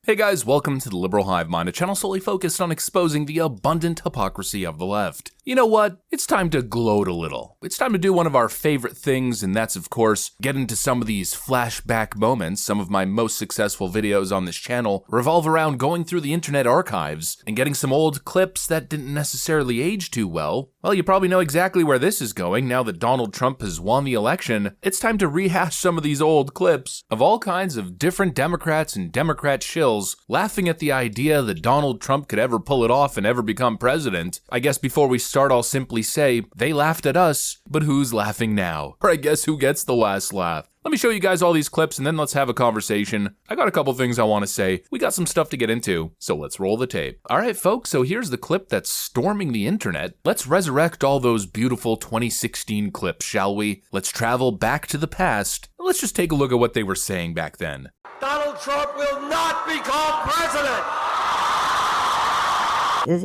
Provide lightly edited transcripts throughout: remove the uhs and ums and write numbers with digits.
Hey guys, welcome to the Liberal Hive Mind, a channel solely focused on exposing the abundant hypocrisy of the left. You know what? It's time to gloat a little. It's time to do one of our favorite things, and that's of course, get into some of these flashback moments. Some of my most successful videos on this channel revolve around going through the internet archives and getting some old clips that didn't necessarily age too well. Well, you probably know exactly where this is going now that Donald Trump has won the election. It's time to rehash some of these old clips of all kinds of different Democrats and Democrat shills laughing at the idea that Donald Trump could ever pull it off and ever become president. I guess before we start, I'll simply say, they laughed at us, but who's laughing now? Or I guess who gets the last laugh? Let me show you guys all these clips and then let's have a conversation. I got a couple things I want to say. We got some stuff to get into, so let's roll the tape. Alright folks, so here's the clip that's storming the internet. Let's resurrect all those beautiful 2016 clips, shall we? Let's travel back to the past. Let's just take a look at what they were saying back then. Donald Trump will not become president.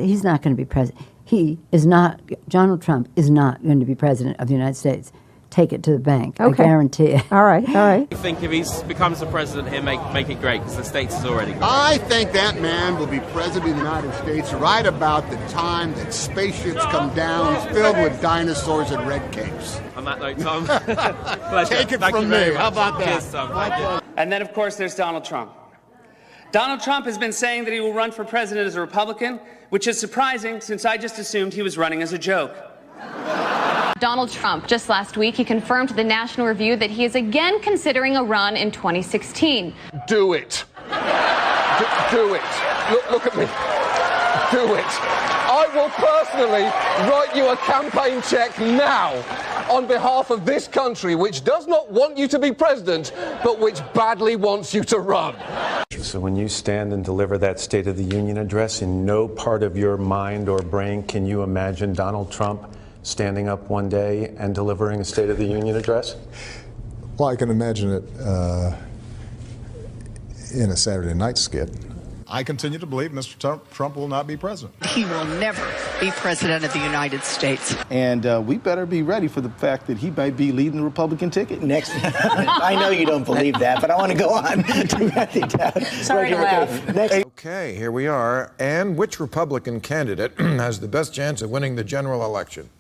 He's not going to be president. Donald Trump is not going to be president of the United States. Take it to the bank. Okay. I guarantee it. All right. I think if he becomes the president, he'll make it great because the states is already great. I think that man will be president of the United States right about the time that spaceships come down filled with dinosaurs and red capes. On that note, Tom, Take it from me. How about that? Cheers, Tom. And then, of course, there's Donald Trump. Donald Trump has been saying that he will run for president as a Republican, which is surprising since I just assumed he was running as a joke. Donald Trump, just last week, he confirmed to the National Review that he is again considering a run in 2016. Do it. Do it. Look at me. Do it. I will personally write you a campaign check now on behalf of this country, which does not want you to be president, but which badly wants you to run. So when you stand and deliver that State of the Union address, in no part of your mind or brain can you imagine Donald Trump standing up one day and delivering a State of the Union address? Well, I can imagine it in a Saturday night skit. I continue to believe Mr. Trump will not be president. He will never be president of the United States. And we better be ready for the fact that he might be leading the Republican ticket next. I know you don't believe that, but I want to go on to write it down. Sorry to laugh. Okay, here we are. And which Republican candidate has the best chance of winning the general election?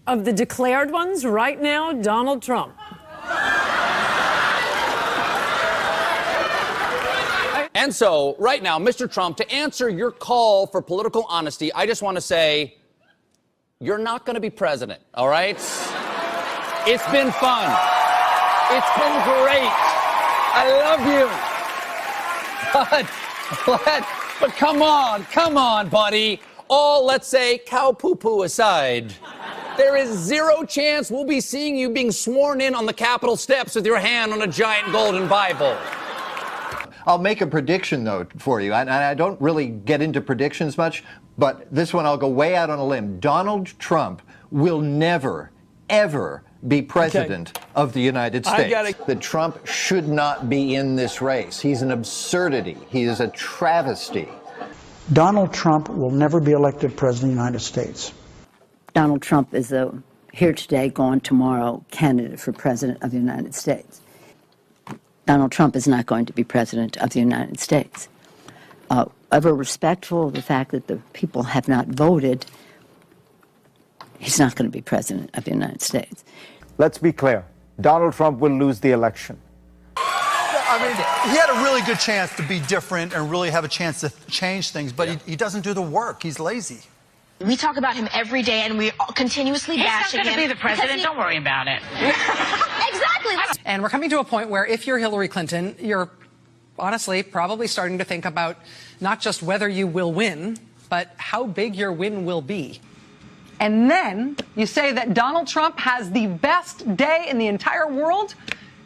Of the declared ones, right now, Donald Trump. And so, right now, Mr. Trump, to answer your call for political honesty, I just want to say, you're not going to be president, all right? It's been fun. It's been great. I love you. But come on, buddy. All, let's say, cow poo-poo aside, there is zero chance we'll be seeing you being sworn in on the Capitol steps with your hand on a giant golden Bible. I'll make a prediction, though, for you. And I don't really get into predictions much, but this one I'll go way out on a limb. Donald Trump will never, ever be president of the United States. That Trump should not be in this race. He's an absurdity. He is a travesty. Donald Trump will never be elected president of the United States. Donald Trump is a here today, gone tomorrow candidate for president of the United States. Donald Trump is not going to be president of the United States. Ever respectful of the fact that the people have not voted, he's not going to be president of the United States. Let's be clear. Donald Trump will lose the election. I mean, he had a really good chance to be different and really have a chance to change things, but he doesn't do the work. He's lazy. We talk about him every day, and we continuously bash him. He's not going to be the president. Don't worry about it. Exactly. And we're coming to a point where if you're Hillary Clinton, you're honestly probably starting to think about not just whether you will win, but how big your win will be. And then you say that Donald Trump has the best day in the entire world,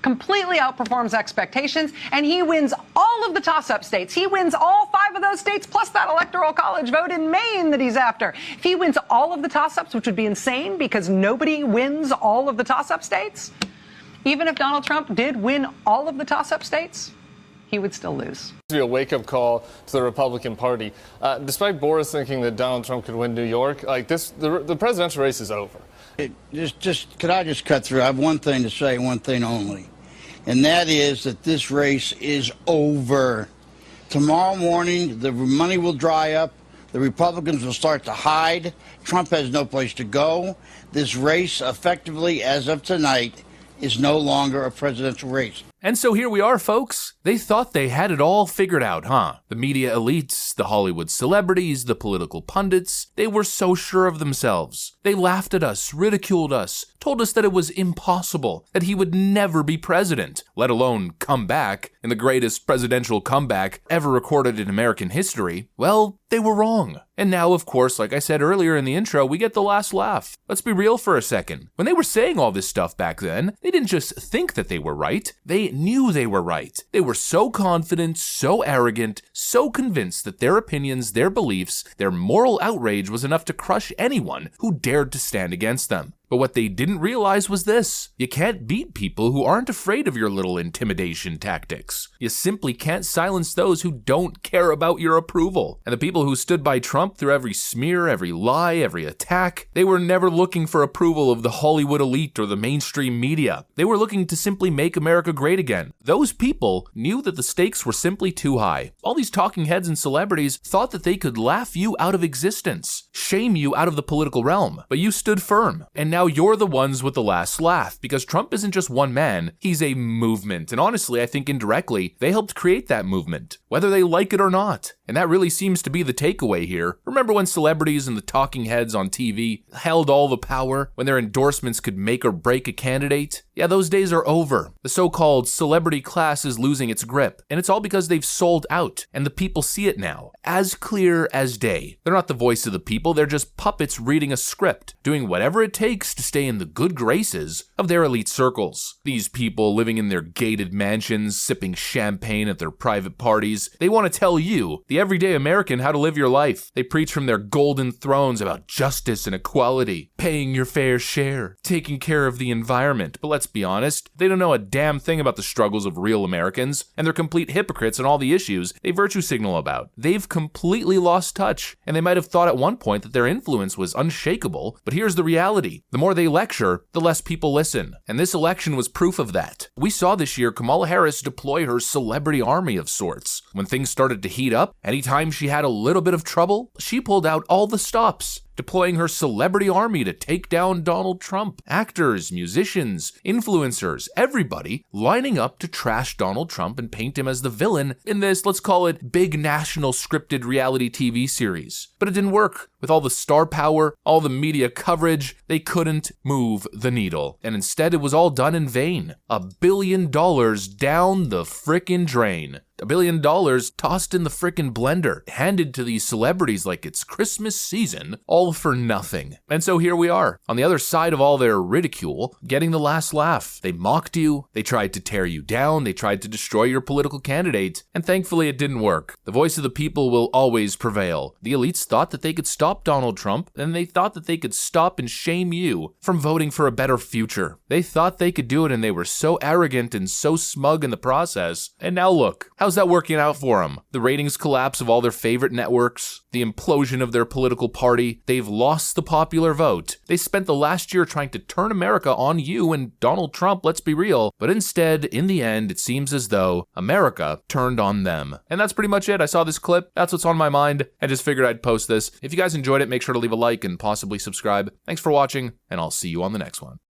completely outperforms expectations, and he wins all of the toss-up states. He wins all 5 of those states, plus that electoral college vote in Maine that he's after. If he wins all of the toss-ups, which would be insane because nobody wins all of the toss-up states, even if Donald Trump did win all of the toss-up states, he would still lose. To be a wake-up call to the Republican Party. Despite Boris thinking that Donald Trump could win New York, the presidential race is over. Could I just cut through? I have one thing to say, one thing only, and that is that this race is over. Tomorrow morning, the money will dry up. The Republicans will start to hide. Trump has no place to go. This race, effectively, as of tonight, is no longer a presidential race. And so here we are, folks. They thought they had it all figured out, huh? The media elites, the Hollywood celebrities, the political pundits, they were so sure of themselves. They laughed at us, ridiculed us, told us that it was impossible, that he would never be president, let alone come back in the greatest presidential comeback ever recorded in American history. Well, they were wrong. And now, of course, like I said earlier in the intro, we get the last laugh. Let's be real for a second. When they were saying all this stuff back then, they didn't just think that they were right. They knew they were right. They were so confident, so arrogant, so convinced that their opinions, their beliefs, their moral outrage was enough to crush anyone who dared to stand against them. But what they didn't realize was this: you can't beat people who aren't afraid of your little intimidation tactics. You simply can't silence those who don't care about your approval. And the people who stood by Trump through every smear, every lie, every attack, they were never looking for approval of the Hollywood elite or the mainstream media. They were looking to simply make America great again. Those people knew that the stakes were simply too high. All these talking heads and celebrities thought that they could laugh you out of existence, shame you out of the political realm. But you stood firm, and now you're the ones with the last laugh, because Trump isn't just one man, he's a movement. And honestly, I think indirectly, they helped create that movement, whether they like it or not. And that really seems to be the takeaway here. Remember when celebrities and the talking heads on TV held all the power, when their endorsements could make or break a candidate? Yeah, those days are over. The so-called celebrity class is losing its grip, and it's all because they've sold out, and the people see it now, as clear as day. They're not the voice of the people, they're just puppets reading a script, doing whatever it takes to stay in the good graces of their elite circles. These people living in their gated mansions, sipping champagne at their private parties, they want to tell you, the everyday American, how to live your life. They preach from their golden thrones about justice and equality, paying your fair share, taking care of the environment. But let's be honest, they don't know a damn thing about the struggles of real Americans, and they're complete hypocrites on all the issues they virtue signal about. They've completely lost touch, and they might have thought at one point that their influence was unshakable, but here's the reality. The more they lecture, the less people listen. And this election was proof of that. We saw this year Kamala Harris deploy her celebrity army of sorts. When things started to heat up, anytime she had a little bit of trouble, she pulled out all the stops, deploying her celebrity army to take down Donald Trump. Actors, musicians, influencers, everybody lining up to trash Donald Trump and paint him as the villain in this, let's call it, big national scripted reality TV series. But it didn't work. With all the star power, all the media coverage, they couldn't move the needle. And instead, it was all done in vain. $1 billion down the frickin' drain. $1 billion tossed in the frickin' blender, handed to these celebrities like it's Christmas season, all for nothing. And so here we are, on the other side of all their ridicule, getting the last laugh. They mocked you, they tried to tear you down, they tried to destroy your political candidate, and thankfully it didn't work. The voice of the people will always prevail. The elites thought that they could stop Donald Trump, and they thought that they could stop and shame you from voting for a better future. They thought they could do it, and they were so arrogant and so smug in the process. And now look, how's that working out for them? The ratings collapse of all their favorite networks, the implosion of their political party. They've lost the popular vote. They spent the last year trying to turn America on you and Donald Trump, let's be real. But instead, in the end, it seems as though America turned on them. And that's pretty much it. I saw this clip. That's what's on my mind. I just figured I'd post this. If you guys enjoyed it, make sure to leave a like and possibly subscribe. Thanks for watching, and I'll see you on the next one.